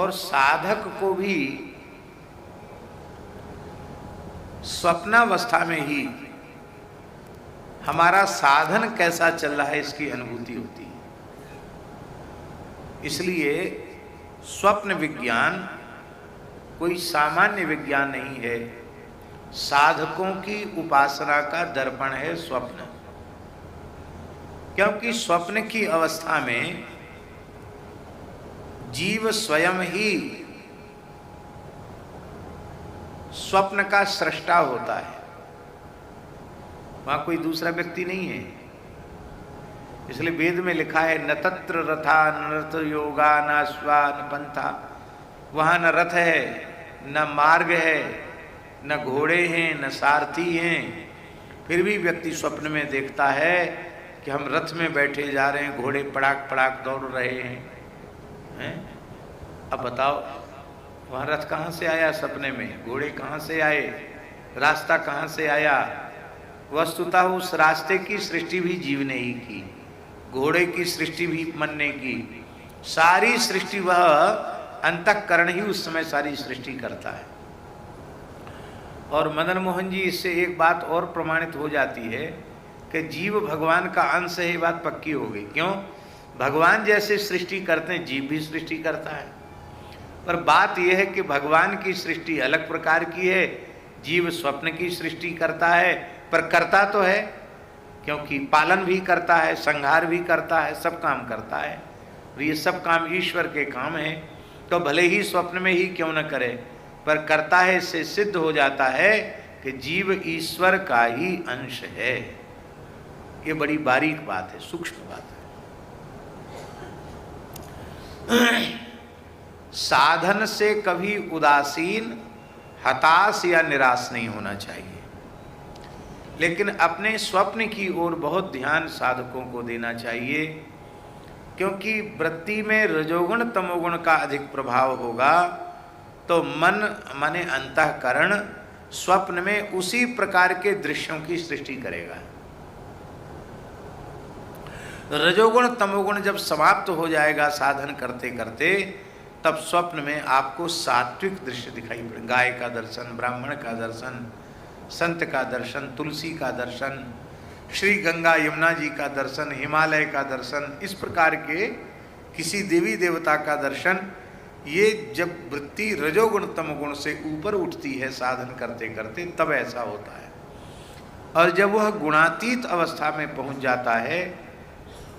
और साधक को भी स्वप्नावस्था में ही हमारा साधन कैसा चल रहा है इसकी अनुभूति होती है। इसलिए स्वप्न विज्ञान कोई सामान्य विज्ञान नहीं है, साधकों की उपासना का दर्पण है स्वप्न। क्योंकि स्वप्न की अवस्था में जीव स्वयं ही स्वप्न का सृष्टा होता है, वहां कोई दूसरा व्यक्ति नहीं है। इसलिए वेद में लिखा है न तत्र रथा न रथ योगा न अश्वा न पंथा, वहां न रथ है न मार्ग है न घोड़े हैं न सारथी हैं। फिर भी व्यक्ति स्वप्न में देखता है कि हम रथ में बैठे जा रहे हैं, घोड़े पड़ाक पड़ाक दौड़ रहे हैं। अब बताओ वहाँ रथ कहाँ से आया सपने में, घोड़े कहाँ से आए, रास्ता कहाँ से आया। वस्तुतः उस रास्ते की सृष्टि भी जीव ने ही की, घोड़े की सृष्टि भी मन ने की, सारी सृष्टि वह अंतःकरण ही उस समय सारी सृष्टि करता है। और मदन मोहन जी इससे एक बात और प्रमाणित हो जाती है कि जीव भगवान का अंश है, ये बात पक्की हो गई। क्यों? भगवान जैसे सृष्टि करते हैं जीव भी सृष्टि करता है, पर बात यह है कि भगवान की सृष्टि अलग प्रकार की है, जीव स्वप्न की सृष्टि करता है, पर करता तो है, क्योंकि पालन भी करता है, संहार भी करता है, सब काम करता है। और ये सब काम ईश्वर के काम है, तो भले ही स्वप्न में ही क्यों न करे, पर करता है। इससे सिद्ध हो जाता है कि जीव ईश्वर का ही अंश है। ये बड़ी बारीक बात है, सूक्ष्म बात है। साधन से कभी उदासीन, हताश या निराश नहीं होना चाहिए, लेकिन अपने स्वप्न की ओर बहुत ध्यान साधकों को देना चाहिए। क्योंकि वृत्ति में रजोगुण तमोगुण का अधिक प्रभाव होगा तो मन माने अंतःकरण स्वप्न में उसी प्रकार के दृश्यों की सृष्टि करेगा। रजोगुण तमोगुण जब समाप्त हो जाएगा साधन करते करते, तब स्वप्न में आपको सात्विक दृश्य दिखाई पड़े। गाय का दर्शन, ब्राह्मण का दर्शन, संत का दर्शन, तुलसी का दर्शन, श्री गंगा यमुना जी का दर्शन, हिमालय का दर्शन, इस प्रकार के किसी देवी देवता का दर्शन। ये जब वृत्ति रजोगुण तमोगुण से ऊपर उठती है साधन करते करते, तब ऐसा होता है। और जब वह गुणातीत अवस्था में पहुंच जाता है,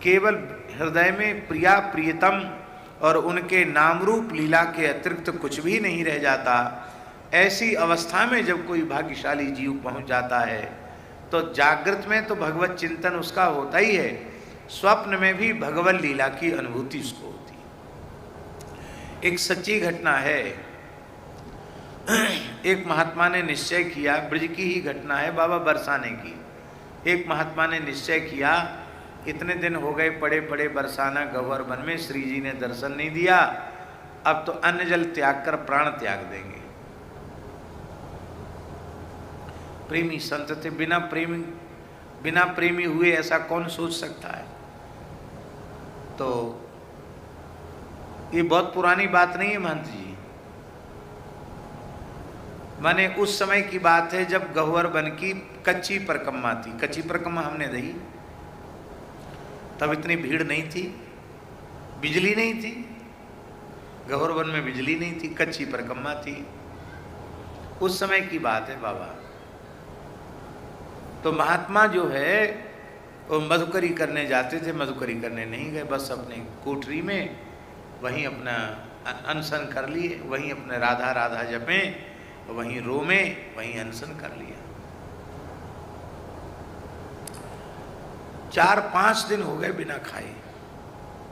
केवल हृदय में प्रिया प्रियतम और उनके नाम रूप लीला के अतिरिक्त कुछ भी नहीं रह जाता, ऐसी अवस्था में जब कोई भाग्यशाली जीव पहुंच जाता है, तो जागृत में तो भगवत चिंतन उसका होता ही है, स्वप्न में भी भगवत लीला की अनुभूति उसको होती है। एक सच्ची घटना है, एक महात्मा ने निश्चय किया, ब्रज की ही घटना है, बाबा बरसाने की। एक महात्मा ने निश्चय किया, इतने दिन हो गए पड़े पड़े बरसाना गह्वर वन में, श्री जी ने दर्शन नहीं दिया, अब तो अन्न जल त्याग कर प्राण त्याग देंगे। प्रेमी संत थे, बिना प्रेमी हुए ऐसा कौन सोच सकता है। तो ये बहुत पुरानी बात नहीं है महंत जी, माने उस समय की बात है जब गह्वर वन की कच्ची परिक्रमा थी। कच्ची परिक्रमा हमने दी, तब इतनी भीड़ नहीं थी, बिजली नहीं थी, गह्वर वन में बिजली नहीं थी, कच्ची परिक्रमा थी, उस समय की बात है बाबा। तो महात्मा जो है वो मधुकरी करने जाते थे, मधुकरी करने नहीं गए, बस अपने कोठरी में वहीं अपना अनशन कर लिए, वहीं अपने राधा राधा जपें, वहीं रोमें, वहीं अनशन कर लिया। 4-5 दिन हो गए बिना खाए,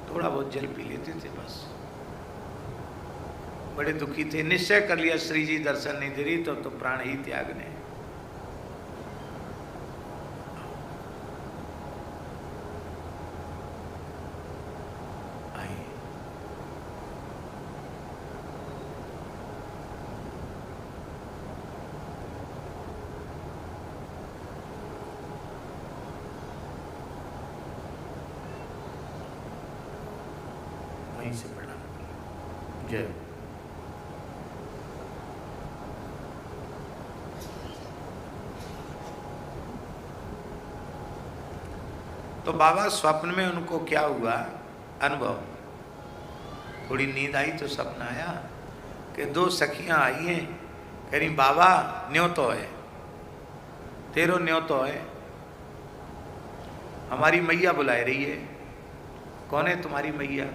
थोड़ा बहुत जल पी लेते थे बस। बड़े दुखी थे, निश्चय कर लिया श्री जी दर्शन नहीं दे रही तो प्राण ही त्यागने। से पढ़ा जय। तो बाबा स्वप्न में उनको क्या हुआ अनुभव, थोड़ी नींद आई तो सपना आया कि दो सखियां आई हैं, कह रही बाबा न्योतो है, तेरो न्योतो है, हमारी मैया बुला रही है। कौन है तुम्हारी मैया?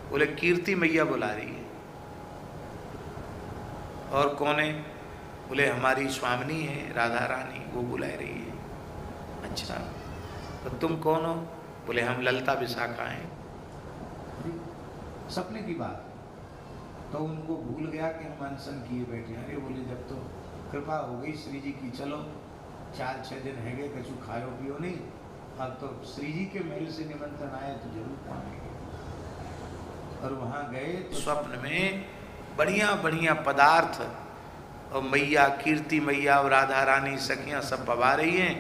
बोले कीर्ति मैया बुला रही है। और कौन है? बोले हमारी स्वामिनी है राधा रानी, वो बुला रही है। अच्छा तो तुम कौन हो? बोले हम ललता विशाखा हैं। सपने की बात तो उनको भूल गया कि हम अनशन किए बैठे। अरे बोले जब तो कृपा हो गई श्री जी की, चलो 4-6 दिन है गए, कछु खाओ पियो नहीं, अब तो श्री जी के महल से निमंत्रण आए तो जरूर पाएंगे। और वहाँ गए तो स्वप्न में बढ़िया बढ़िया पदार्थ और मैया कीर्ति मैया और राधा रानी सखियाँ सब पवा रही हैं,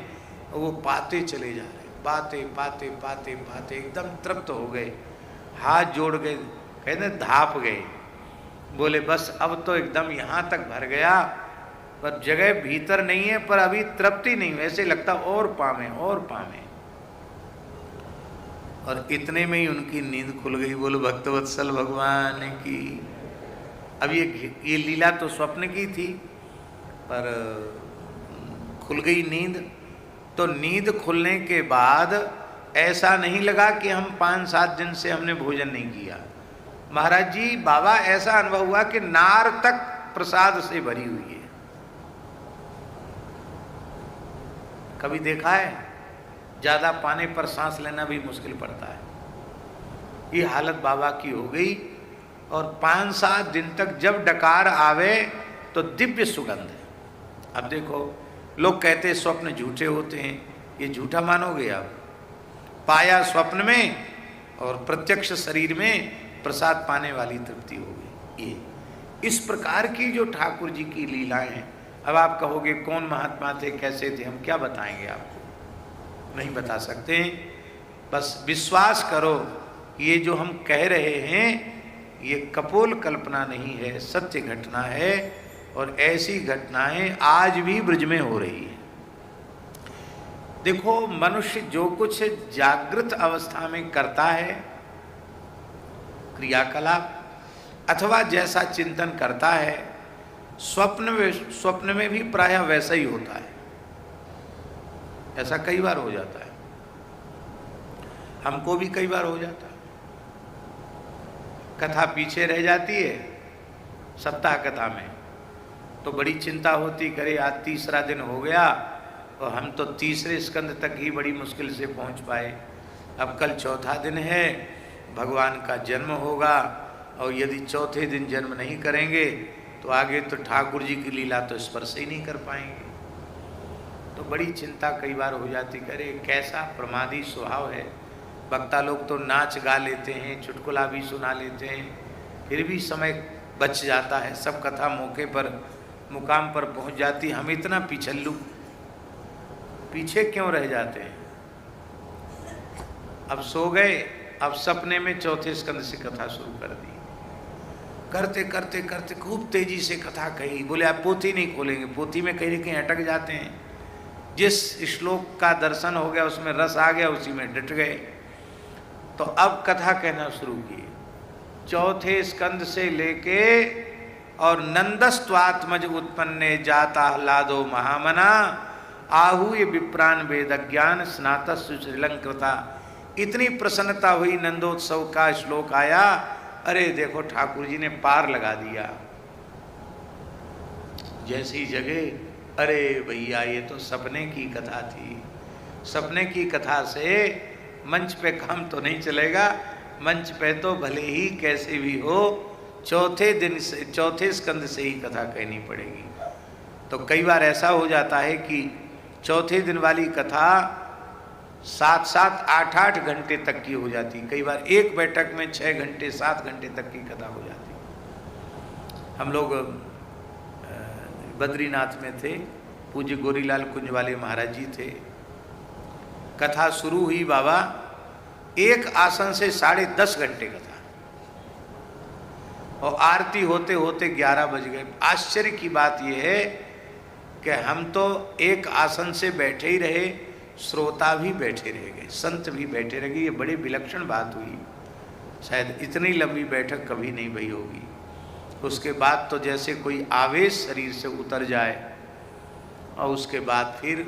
और वो पाते चले जा रहे, पाते पाते पाते पाते एकदम तृप्त हो गए, हाथ जोड़ गए, कहते धाप गए। बोले बस अब तो एकदम यहाँ तक भर गया, पर जगह भीतर नहीं है, पर अभी तृप्ति नहीं, ऐसे लगता और पावे और पावे। और इतने में ही उनकी नींद खुल गई। बोलो भक्तवत्सल भगवान की। अब ये लीला तो स्वप्न की थी, पर खुल गई नींद। तो नींद खुलने के बाद ऐसा नहीं लगा कि हम 5-7 दिन से हमने भोजन नहीं किया। महाराज जी बाबा ऐसा अनुभव हुआ कि नार तक प्रसाद से भरी हुई है। कभी देखा है? ज्यादा पाने पर सांस लेना भी मुश्किल पड़ता है। ये हालत बाबा की हो गई। और 5-7 दिन तक जब डकार आवे तो दिव्य सुगंध है। अब देखो लोग कहते स्वप्न झूठे होते हैं, ये झूठा मानोगे आप? पाया स्वप्न में और प्रत्यक्ष शरीर में प्रसाद पाने वाली तृप्ति हो गई। ये इस प्रकार की जो ठाकुर जी की लीलाएं हैं। अब आप कहोगे कौन महात्मा थे, कैसे थे, हम क्या बताएंगे आपको, नहीं बता सकते। बस विश्वास करो, ये जो हम कह रहे हैं ये कपोल कल्पना नहीं है, सत्य घटना है। और ऐसी घटनाएं आज भी ब्रज में हो रही है। देखो मनुष्य जो कुछ जागृत अवस्था में करता है क्रियाकलाप, अथवा जैसा चिंतन करता है, स्वप्न में भी प्रायः वैसा ही होता है। ऐसा कई बार हो जाता है, हमको भी कई बार हो जाता है। कथा पीछे रह जाती है सप्ताह कथा में, तो बड़ी चिंता होती, करे आज 3रा दिन हो गया और हम तो 3रे स्कंद तक ही बड़ी मुश्किल से पहुंच पाए। अब कल 4था दिन है, भगवान का जन्म होगा, और यदि 4थे दिन जन्म नहीं करेंगे तो आगे तो ठाकुर जी की लीला तो स्पर्श ही नहीं कर पाएंगे। तो बड़ी चिंता कई बार हो जाती, करे कैसा प्रमादी स्वभाव है। वक्ता लोग तो नाच गा लेते हैं, चुटकुला भी सुना लेते हैं, फिर भी समय बच जाता है, सब कथा मौके पर मुकाम पर पहुंच जाती। हम इतना पिछल्लू, पीछे क्यों रह जाते हैं? अब सो गए, अब सपने में 4थे स्कंद से कथा शुरू कर दी, करते करते करते खूब तेजी से कथा कही। बोले आप पोथी नहीं खोलेंगे, पोथी में कहीं कहीं अटक जाते हैं। जिस श्लोक का दर्शन हो गया उसमें रस आ गया, उसी में डट गए। तो अब कथा कहना शुरू किए 4थे स्कंद से लेके, और नंदस्त्वात्मज उत्पन्ने जाता ह्लादो महामना आहूय विप्रान वेदज्ञान स्नातस्सु श्रीलंकृता। इतनी प्रसन्नता हुई, नंदोत्सव का श्लोक आया, अरे देखो ठाकुर जी ने पार लगा दिया। जैसी जगह, अरे भैया ये तो सपने की कथा थी। सपने की कथा से मंच पे काम तो नहीं चलेगा, मंच पे तो भले ही कैसे भी हो 4थे दिन से 4थे स्कंद से ही कथा कहनी पड़ेगी। तो कई बार ऐसा हो जाता है कि 4थे दिन वाली कथा 7-7, 8-8 घंटे तक की हो जाती। कई बार एक बैठक में 6 घंटे 7 घंटे तक की कथा हो जाती। हम लोग बद्रीनाथ में थे, पूज्य गोरीलाल कुंज वाले महाराज जी थे। कथा शुरू हुई बाबा, एक आसन से 10.5 घंटे कथा, और आरती होते होते 11 बज गए। आश्चर्य की बात यह है कि हम तो एक आसन से बैठे ही रहे, श्रोता भी बैठे रह गए, संत भी बैठे रह गए। ये बड़ी विलक्षण बात हुई, शायद इतनी लंबी बैठक कभी नहीं भई होगी। उसके बाद तो जैसे कोई आवेश शरीर से उतर जाए, और उसके बाद फिर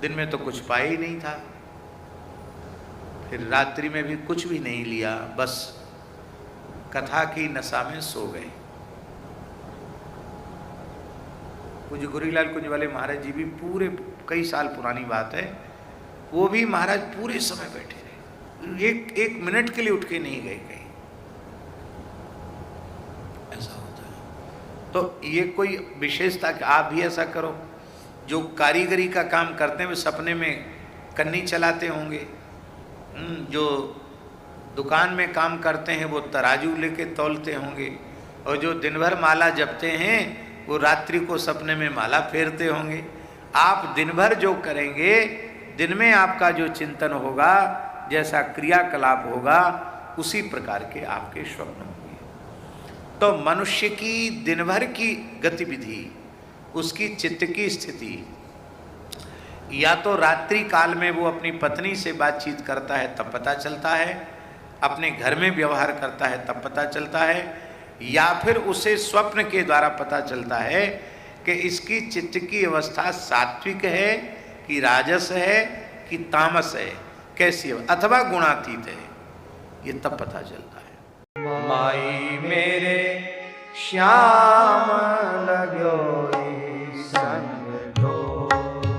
दिन में तो कुछ पाया ही नहीं था, फिर रात्रि में भी कुछ भी नहीं लिया, बस कथा की नशा में सो गए। कुछ गुरीलाल कुंज वाले महाराज जी भी पूरे कई साल पुरानी बात है, वो भी महाराज पूरे समय बैठे रहे, एक मिनट के लिए उठ के नहीं गए कहीं। ऐसा होता है। तो ये कोई विशेषता कि आप भी ऐसा करो। जो कारीगरी का काम करते हैं वे सपने में कन्नी चलाते होंगे, जो दुकान में काम करते हैं वो तराजू लेके तौलते होंगे, और जो दिन भर माला जपते हैं वो रात्रि को सपने में माला फेरते होंगे। आप दिन भर जो करेंगे, दिन में आपका जो चिंतन होगा, जैसा क्रियाकलाप होगा, उसी प्रकार के आपके स्वप्न होंगे। तो मनुष्य की दिन भर की गतिविधि, उसकी चित्त की स्थिति, या तो रात्रि काल में वो अपनी पत्नी से बातचीत करता है तब पता चलता है, अपने घर में व्यवहार करता है तब पता चलता है, या फिर उसे स्वप्न के द्वारा पता चलता है कि इसकी चित्त की अवस्था सात्विक है कि राजस है कि तामस है, कैसी है, अथवा गुणातीत है, ये तब पता चलता है। माई मेरे श्याम लगो